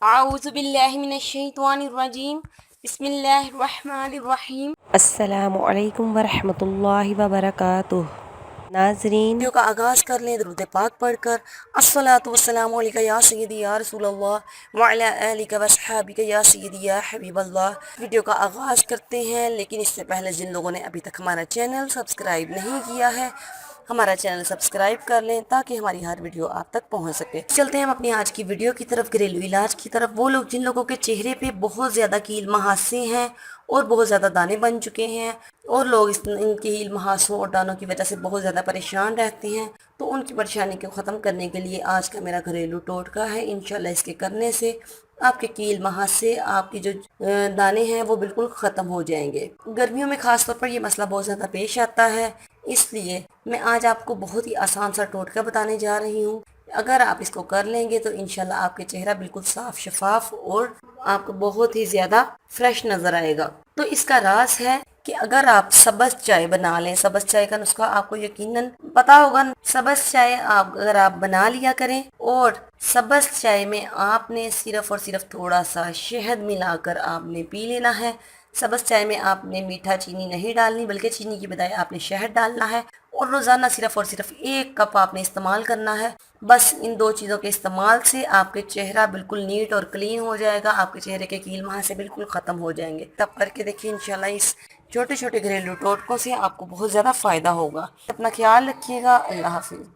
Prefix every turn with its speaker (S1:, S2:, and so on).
S1: اعوذ باللہ من الشیطان الرجیم بسم اللہ الرحمن الرحیم۔
S2: السلام علیکم ورحمۃ اللہ وبرکاتہ۔ ناظرین،
S3: ویڈیو کا آغاز کر لیں درود پاک پڑھ کر۔ الصلاۃ والسلام علیک یا سیدی یا رسول اللہ وعلی آلک واصحابک یا سیدی یا حبیب اللہ۔ ویڈیو کا آغاز کرتے ہیں، لیکن اس سے پہلے جن لوگوں نے ابھی تک ہمارا چینل سبسکرائب نہیں کیا ہے، ہمارا چینل سبسکرائب کر لیں تاکہ ہماری ہر ویڈیو آپ تک پہنچ سکے۔ چلتے ہیں ہم اپنی آج کی ویڈیو کی طرف، گھریلو علاج کی طرف۔ وہ لوگ جن لوگوں کے چہرے پہ بہت زیادہ کیل مہاسے ہیں اور بہت زیادہ دانے بن چکے ہیں، اور لوگ ان کیل مہاسوں اور دانوں کی وجہ سے بہت زیادہ پریشان رہتے ہیں، تو ان کی پریشانی کو ختم کرنے کے لیے آج کا میرا گھریلو ٹوٹکا ہے۔ انشاءاللہ اس کے کرنے سے آپ کے کیل مہاسے، آپ کی جو دانے ہیں وہ بالکل ختم ہو جائیں گے۔ گرمیوں میں خاص طور پر یہ مسئلہ بہت زیادہ پیش آتا ہے، اس لیے میں آج آپ کو بہت ہی آسان سا ٹوٹکا بتانے جا رہی ہوں۔ اگر آپ اس کو کر لیں گے تو انشاءاللہ آپ کے چہرہ بالکل صاف شفاف اور آپ کو بہت ہی زیادہ فریش نظر آئے گا۔ تو اس کا راز ہے کہ اگر آپ سبز چائے بنا لیں، سبز چائے کا نسخہ آپ کو یقیناً پتا ہوگا۔ سبز چائے اگر آپ بنا لیا کریں، اور سبز چائے میں آپ نے صرف اور صرف تھوڑا سا شہد ملا کر آپ نے پی لینا ہے۔ سبز چائے میں آپ نے میٹھا چینی نہیں ڈالنی، بلکہ چینی کی بجائے آپ نے شہد ڈالنا ہے، اور روزانہ صرف اور صرف 1 کپ آپ نے استعمال کرنا ہے۔ بس ان 2 چیزوں کے استعمال سے آپ کے چہرہ بالکل نیٹ اور کلین ہو جائے گا، آپ کے چہرے کے کیل مہاسے بالکل ختم ہو جائیں گے۔ تب کر کے دیکھیں، انشاءاللہ اس چھوٹے چھوٹے گھریلو ٹوٹکوں سے آپ کو بہت زیادہ فائدہ ہوگا۔ اپنا خیال رکھیے گا۔ اللہ حافظ۔